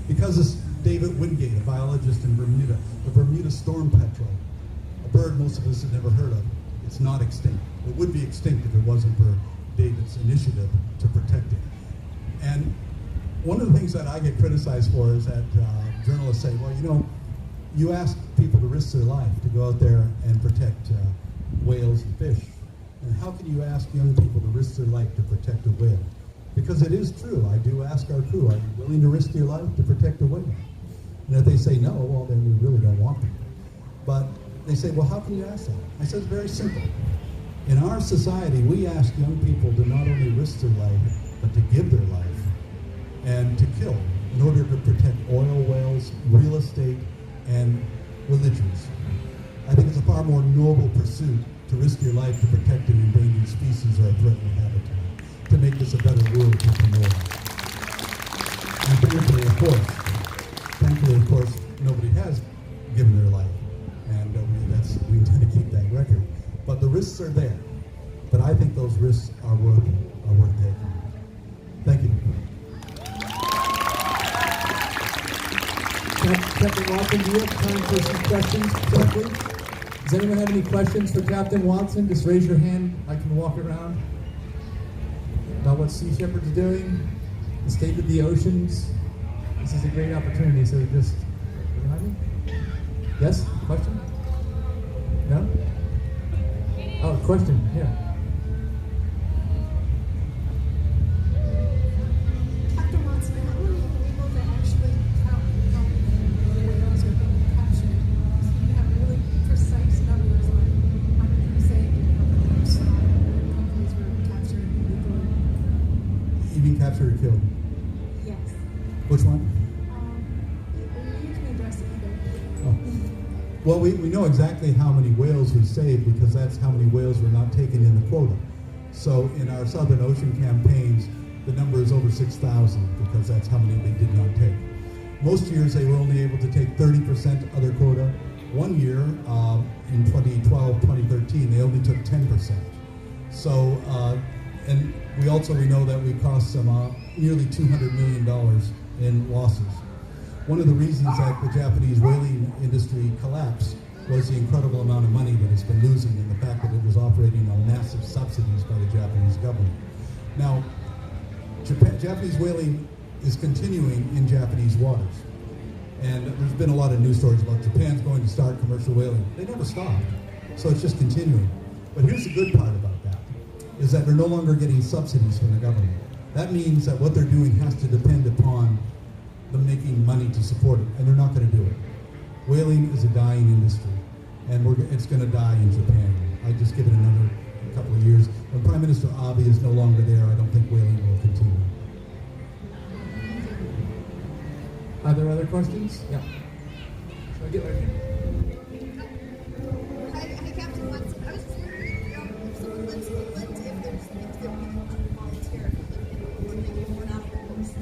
Because this David Wingate, a biologist in Bermuda, the Bermuda storm petrel, a bird most of us have never heard of, it's not extinct. It would be extinct if it wasn't for David's initiative to protect it. And one of the things that I get criticized for is that journalists say, well, you know, you ask people to risk their life to go out there and protect whales and fish. And how can you ask young people to risk their life to protect a whale? Because it is true. I do ask our crew, are you willing to risk your life to protect a whale? And if they say no, well, then we really don't want them. But they say, well, how can you ask that? I said, it's very simple. In our society, we ask young people to not only risk their life, but to give their life and to kill in order to protect oil whales, real estate, and religions. I think it's a far more noble pursuit to risk your life to protect an endangered species or a threatened habitat, to make this a better world for tomorrow. And thankfully, of course, nobody has given their life, and we intend to keep that record. But the risks are there. But I think those risks are worth taking. Thank you. Captain Watson, do you have time for some questions quickly? Does anyone have any questions for Captain Watson? Just raise your hand. I can walk around. About what Sea Shepherd's doing, the state of the oceans. This is a great opportunity, so just behind me. Yes? Question? No? Oh, question, yeah. Captain Watson, how are you able to actually count how many whales are being captured? So you have really precise numbers on how many you saved and how many companies were captured illegally. You mean captured or killed? Yes. Which one? You can address it either. Oh. Well, we know exactly how many whales we saved because that's how many whales were not taken in the quota. So in our Southern Ocean campaigns, the number is over 6,000 because that's how many they did not take. Most years they were only able to take 30% of their quota. One year, in 2012, 2013, they only took 10%. So, and we know that we cost them nearly $200 million in losses. One of the reasons that the Japanese whaling industry collapsed was the incredible amount of money that it's been losing and the fact that it was operating on massive subsidies by the Japanese government. Now, Japanese whaling is continuing in Japanese waters. And there's been a lot of news stories about Japan's going to start commercial whaling. They never stopped, so it's just continuing. But here's the good part about that, is that they're no longer getting subsidies from the government. That means that what they're doing has to depend upon them making money to support it, and they're not going to do it. Whaling is a dying industry, and it's going to die in Japan. I just give it another couple of years. When Prime Minister Abe is no longer there, I don't think whaling will continue. Are there other questions? Yeah. Shall I get right here? Hi, Captain Watson. I was just wondering if someone lives in England, if there's things that we can volunteer to make more out of the coast.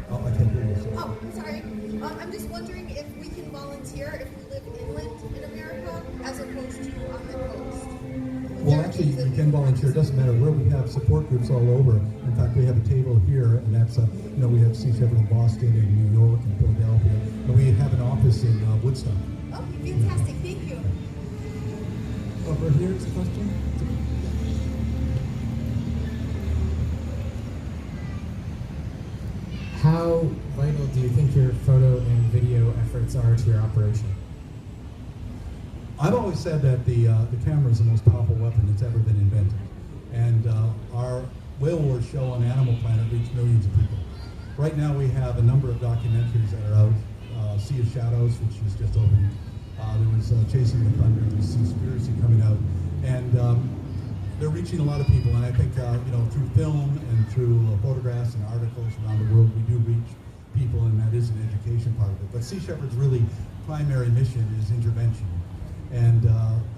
Oh, I can't hear you. Sorry. Oh, I'm sorry. I'm just wondering if we can volunteer if we live inland in America as opposed to on the coast. Well, actually, you can volunteer. It doesn't matter where. We have support groups all over. In fact, we have a table here, and that's we have Sea Shepherd in Boston, and New York, and Philadelphia, and we have an office in Woodstock. Okay, fantastic. Thank you. Over here is a question. How vital do you think your photo and video efforts are to your operation? I've always said that the camera is the most powerful weapon that's ever been invented. And our Whale Wars show on Animal Planet reached millions of people. Right now we have a number of documentaries that are out. Sea of Shadows, which is just opened. There was Chasing the Thunder, there's Seaspiracy coming out. And they're reaching a lot of people. And I think through film and through photographs and articles around the world, we do reach people, and that is an education part of it. But Sea Shepherd's really primary mission is intervention. And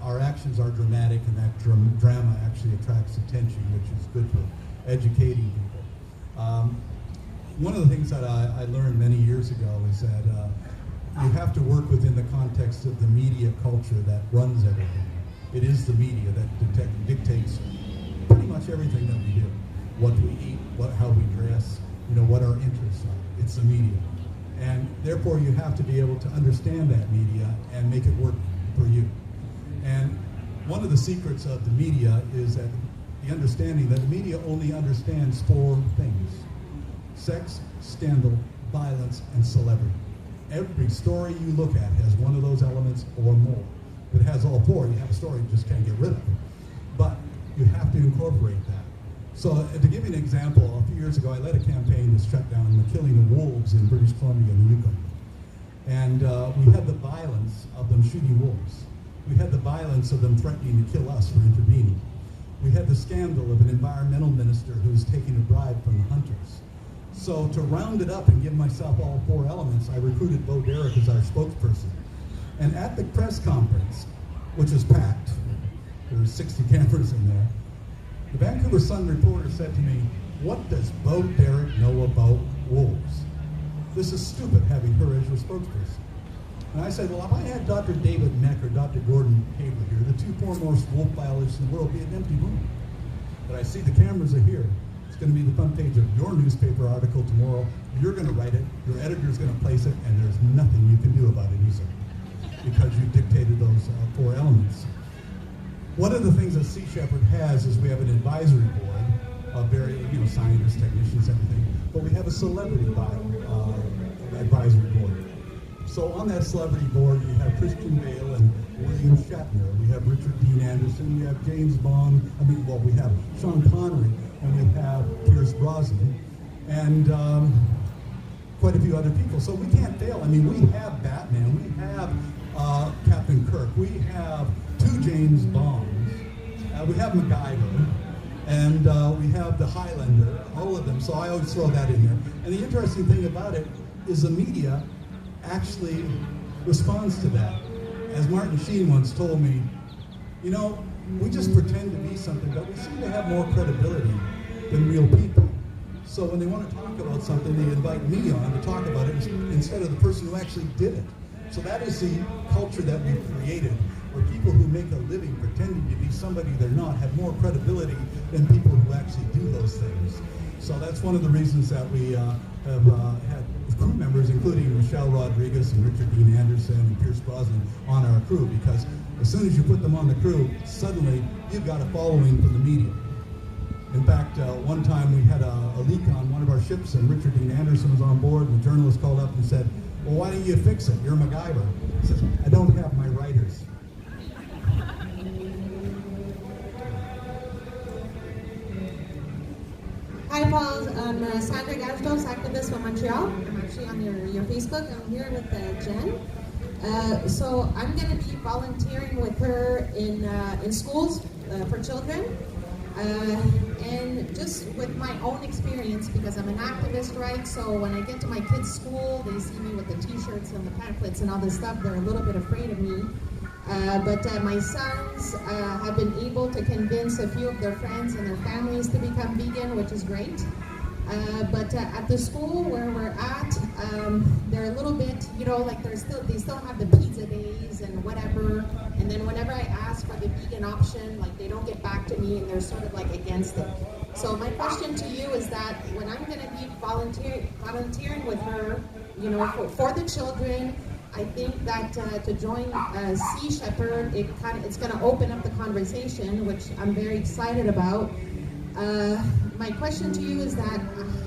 our actions are dramatic, and that drama actually attracts attention, which is good for educating people. One of the things that I learned many years ago is that you have to work within the context of the media culture that runs everything. It is the media that dictates pretty much everything that we do. What we eat, how we dress, what our interests are. It's the media. And therefore, you have to be able to understand that media and make it work for you. And one of the secrets of the media is that the understanding that the media only understands 4 things: sex, scandal, violence, and celebrity. Every story you look at has one of those elements or more. If it has all 4, you have a story you just can't get rid of. But you have to incorporate that. So to give you an example, a few years ago I led a campaign to shut down the killing of wolves in British Columbia and the Yukon. And we had the violence of them shooting wolves. We had the violence of them threatening to kill us for intervening. We had the scandal of an environmental minister who was taking a bribe from the hunters. So to round it up and give myself all 4 elements, I recruited Bo Derek as our spokesperson. And at the press conference, which was packed, there were 60 cameras in there, the Vancouver Sun reporter said to me, "What does Bo Derek know about wolves? This is stupid having her as your spokesperson." And I said, well, if I had Dr. David Meck or Dr. Gordon Haber here, the 2 foremost wolf biologists in the world, would be an empty room. But I see the cameras are here. It's going to be the front page of your newspaper article tomorrow. You're going to write it, your editor's going to place it, and there's nothing you can do about it either, because you dictated those 4 elements. One of the things that Sea Shepherd has is we have an advisory board of very, scientists, technicians, everything, but we have a celebrity advisory board. So on that celebrity board, we have Christian Bale and William Shatner. We have Richard Dean Anderson. We have James Bond. We have Sean Connery, and we have Pierce Brosnan, and quite a few other people. So we can't fail. We have Batman. We have Captain Kirk. We have 2 James Bonds. We have MacGyver. And we have the Highlander, all of them. So I always throw that in there. And the interesting thing about it is the media actually responds to that. As Martin Sheen once told me, we just pretend to be something, but we seem to have more credibility than real people. So when they want to talk about something, they invite me on to talk about it instead of the person who actually did it. So that is the culture that we've created, where people who make a living pretending to be somebody they're not have more credibility than people who actually do those things. So that's one of the reasons that we have had crew members, including Michelle Rodriguez and Richard Dean Anderson and Pierce Brosnan, on our crew, because as soon as you put them on the crew, suddenly you've got a following from the media. In fact, one time we had a leak on one of our ships, and Richard Dean Anderson was on board, and the journalist called up and said, "Well, why don't you fix it? You're MacGyver." He says, "I don't have my writers." Hi, Paul. I'm Sandra Gastos, activist from Montreal. I'm actually on your Facebook. I'm here with Jen. So I'm going to be volunteering with her in schools for children. And just with my own experience, because I'm an activist, right? So when I get to my kids' school, they see me with the t-shirts and the pamphlets and all this stuff. They're a little bit afraid of me. But my sons have been able to convince a few of their friends and their families to become vegan, which is great. But at the school where we're at, they're a little bit, they still have the pizza days and whatever. And then whenever I ask for the vegan option, they don't get back to me, and they're sort of against it. So my question to you is that when I'm going to be volunteering with her, for the children, I think that to join Sea Shepherd, it's going to open up the conversation, which I'm very excited about. My question to you is that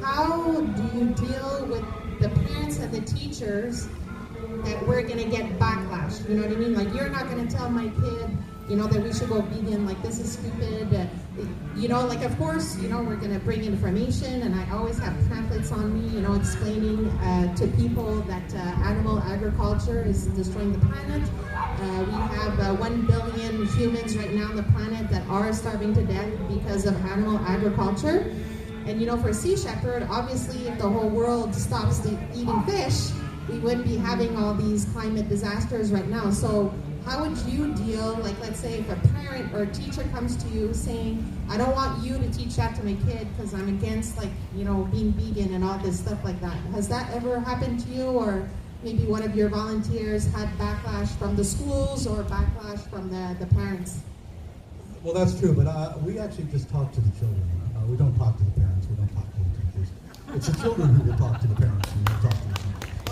how do you deal with the parents and the teachers that we're going to get backlash? You know what I mean? You're not going to tell my kid, that we should go vegan, this is stupid. Of course, we're going to bring information, and I always have pamphlets on me, explaining to people that animal agriculture is destroying the planet. We have 1 billion humans right now on the planet that are starving to death because of animal agriculture. And for Sea Shepherd, obviously, if the whole world stops eating fish, we wouldn't be having all these climate disasters right now. So how would you deal, let's say if a parent or a teacher comes to you saying, I don't want you to teach that to my kid because I'm against being vegan and all this stuff like that. Has that ever happened to you, or maybe one of your volunteers had backlash from the schools or backlash from the parents? Well, that's true, but we actually just talk to the children. We don't talk to the parents. We don't talk to the teachers. It's the children who will talk to the parents and we'll talk to the teachers.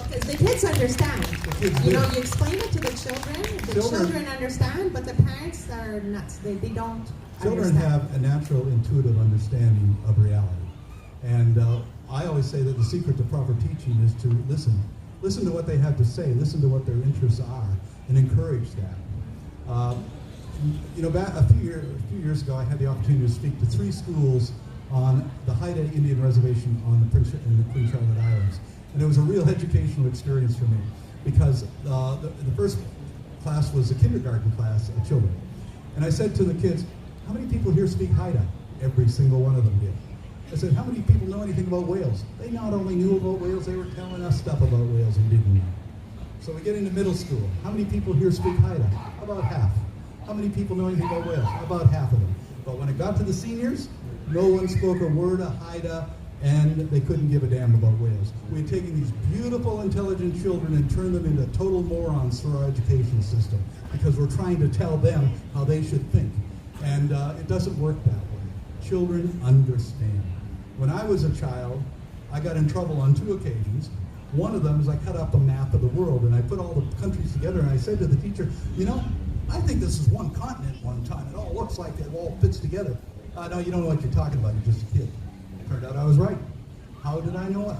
Because the kids understand. kids You do. know, you explain it to the children. The children understand, but the parents are nuts. They don't Children understand. have a natural, intuitive understanding of reality. And I always say that the secret to proper teaching is to listen. Listen to what they have to say. Listen to what their interests are, and encourage that. Back a few years ago, I had the opportunity to speak to 3 schools on the Haida Indian Reservation in the Queen Charlotte Islands. And it was a real educational experience for me, because the first class was a kindergarten class of children. And I said to the kids, how many people here speak Haida? Every single one of them did. I said, how many people know anything about whales? They not only knew about whales, they were telling us stuff about whales and didn't know. So we get into middle school. How many people here speak Haida? About half. How many people know anything about whales? About half of them. But when it got to the seniors, no one spoke a word of Haida, and they couldn't give a damn about whales. We had taken these beautiful, intelligent children and turned them into total morons through our education system, because we're trying to tell them how they should think. And it doesn't work that way. Children understand. When I was a child, I got in trouble on 2 occasions. One of them is I cut up a map of the world, and I put all the countries together, and I said to the teacher, I think this is one continent one time. It all looks like it all fits together. No, you don't know what you're talking about. You're just a kid. Turned out I was right. How did I know?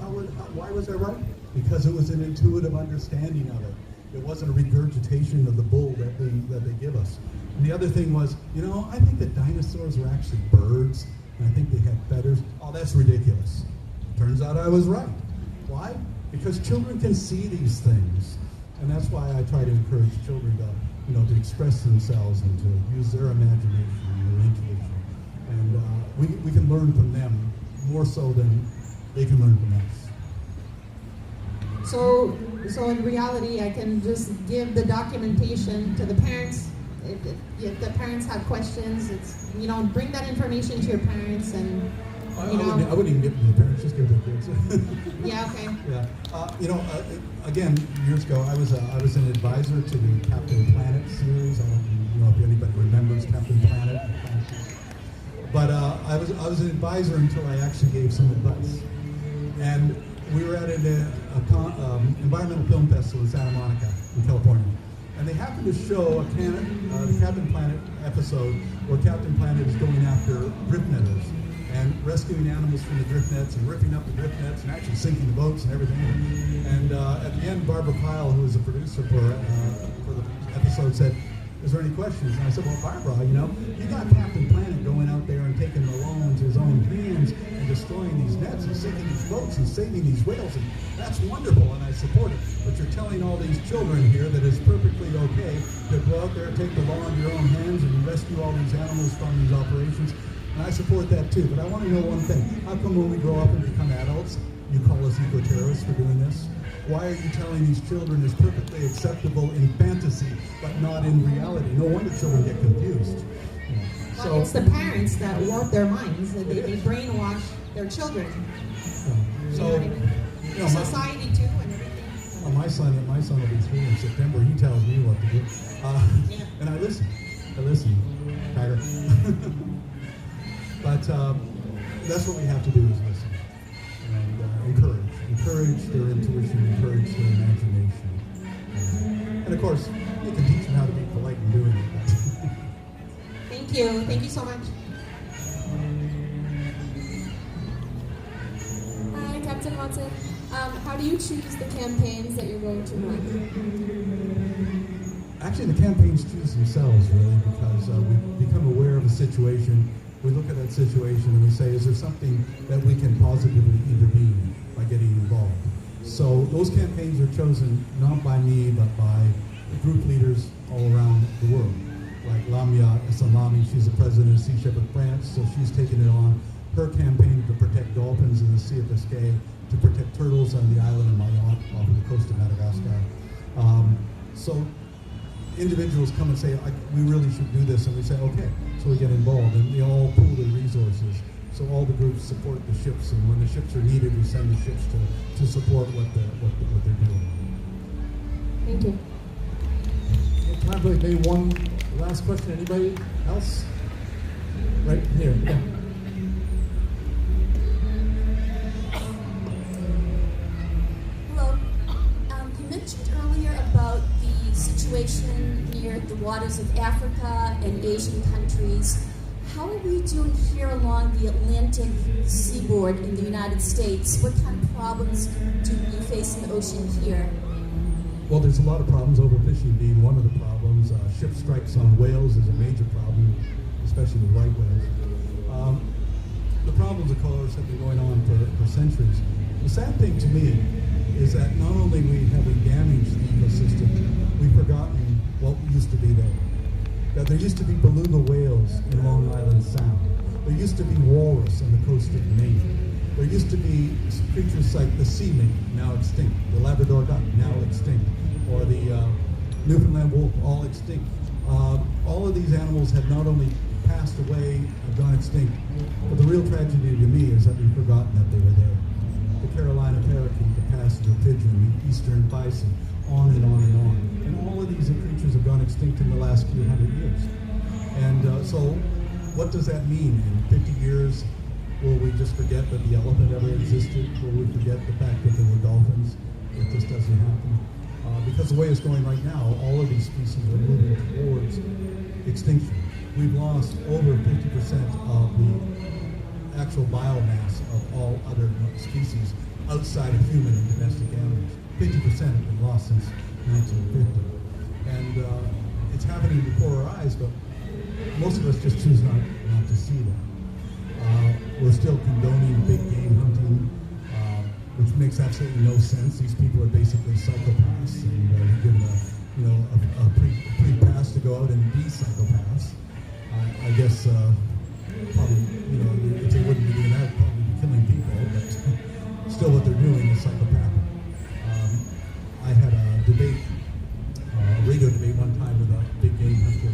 Why was I right? Because it was an intuitive understanding of it. It wasn't a regurgitation of the bull that they give us. And the other thing was, I think that dinosaurs were actually birds, and I think they had feathers. Oh, that's ridiculous. Turns out I was right. Why? Because children can see these things. And that's why I try to encourage children to express themselves and to use their imagination and their intuition. And we can learn from them more so than they can learn from us. So in reality, I can just give the documentation to the parents. If the parents have questions, it's bring that information to your parents, and I wouldn't even give it to the parents, just give it to the kids. Yeah, okay. Yeah. Again, years ago, I was an advisor to the Captain Planet series. I don't know if anybody remembers Captain Planet. But I was an advisor until I actually gave some advice. And we were at an environmental film festival in Santa Monica, in California. And they happened to show the Captain Planet episode where Captain Planet is going after drift netters and rescuing animals from the drift nets and ripping up the drift nets and actually sinking the boats and everything. And at the end, Barbara Pyle, who was a producer for the episode, said, is there any questions? And I said, well, Barbara, you got Captain Planet going out there and taking the law into his own hands and destroying these nets and sinking these boats and saving these whales, and that's wonderful, and I support it. But you're telling all these children here that it's perfectly okay to go out there and take the law into your own hands and rescue all these animals from these operations. And I support that too. But I want to know one thing. How come when we grow up and become adults, you call us eco-terrorists for doing this? Why are you telling these children it's perfectly acceptable in fantasy, but not in reality? No wonder children get confused. Well, it's the parents that warp their minds. They brainwash their children. Society too, and everything. Well, my son will be 3 in September. He tells me what to do, and I listen. Tiger. But that's what we have to do is listen and encourage their intuition, encourage their imagination, and of course, you can teach them how to be polite in doing it. Thank you so much. Hi, Captain Watson. How do you choose the campaigns that you're going to run? Actually, the campaigns choose themselves, really, because we become aware of a situation. We look at that situation and we say, is there something that we can positively intervene by getting involved? So those campaigns are chosen not by me, but by group leaders all around the world. Like Lamia Salami, she's the president of Sea Shepherd France, so she's taken it on her campaign to protect dolphins in the Sea of Biscay, to protect turtles on the island of Mayotte off of the coast of Madagascar. So individuals come and say, we really should do this, and we say, okay. So we get involved, and they all pool their resources. So all the groups support the ships, and when the ships are needed, we send the ships to support what they're doing. Thank you. Time for maybe one last question. Anybody else? Right here. Yeah. Hello. waters of Africa and Asian countries. How are we doing here along the Atlantic seaboard in the United States? What kind of problems do you face in the ocean here? Well, there's a lot of problems, overfishing being one of the problems. Ship strikes on whales is a major problem, especially with right whales. The problems, of course, have been going on for centuries. The sad thing to me is that not only have we damaged the ecosystem, we've forgotten what used to be there. That there used to be beluga whales in Long Island Sound. There used to be walrus on the coast of Maine. There used to be creatures like the sea mink, now extinct, the Labrador duck, now extinct, or the Newfoundland wolf, all extinct. All of these animals have not only passed away, have gone extinct, but the real tragedy to me is that we've forgotten that they were there. The Carolina parakeet, the passenger pigeon, the eastern bison, on and on and on. And all of these creatures have gone extinct in the last few hundred years. And so what does that mean? In 50 years, will we just forget that the elephant ever existed? Will we forget the fact that there were dolphins? It just doesn't happen. Because the way it's going right now, all of these species are moving towards extinction. We've lost over 50% of the actual biomass of all other species outside of human and domestic animals. 50% have been lost since 1950. And it's happening before our eyes, but most of us just choose not to see that. We're still condoning big game hunting, which makes absolutely no sense. These people are basically psychopaths, and we're given a pre-pass to go out and be psychopaths. I guess probably, if they wouldn't be doing that, probably be killing people, but still what they're doing is psychopathic. I had a radio debate one time with a big game hunter.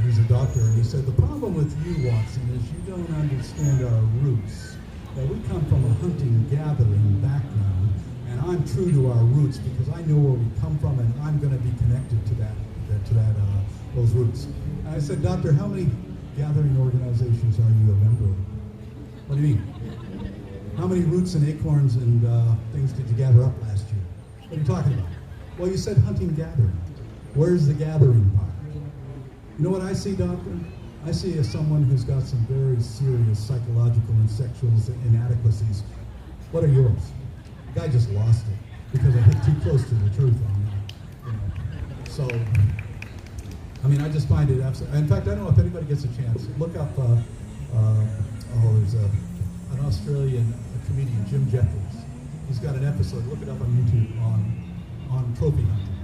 He's a doctor, and he said, the problem with you, Watson, is you don't understand our roots. That we come from a hunting-gathering background, and I'm true to our roots because I know where we come from, and I'm going to be connected to those roots. And I said, Doctor, how many gathering organizations are you a member of? What do you mean? How many roots and acorns and things did you gather up last year? What are you talking about? Well, you said hunting-gathering. Where's the gathering part? You know what I see, Doctor? I see as someone who's got some very serious psychological and sexual inadequacies. What are yours? The guy just lost it because I hit too close to the truth on that. So, I mean, I just find it absolutely. In fact, I don't know if anybody gets a chance. Look up. There's an Australian comedian, Jim Jeffries. He's got an episode. Look it up on YouTube on trophy hunting,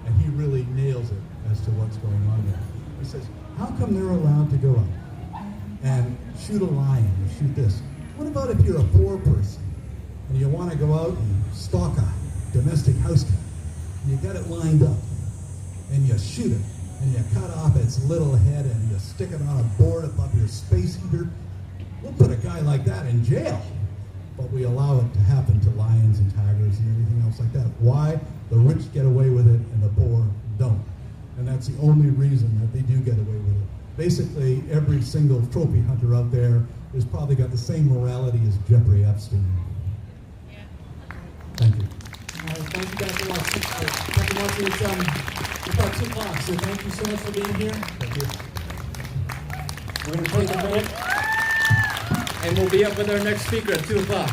and he really nails it as to what's going on there. He says, how come they're allowed to go out and shoot a lion or shoot this? What about if you're a poor person and you want to go out and stalk a domestic house cat? You got it lined up and you shoot it and you cut off its little head and you stick it on a board above your space heater. We'll put a guy like that in jail. But we allow it to happen to lions and tigers and everything else like that. Why? The rich get away with it and the poor don't. And that's the only reason that they do get away with it. Basically, every single trophy hunter out there has probably got the same morality as Jeffrey Epstein. Yeah. Thank you. All right, thank you, Dr. Watson. Dr. Watson, it's about 2 o'clock, so thank you so much for being here. Thank you. We're going to take a minute, and we'll be up with our next speaker at 2 o'clock.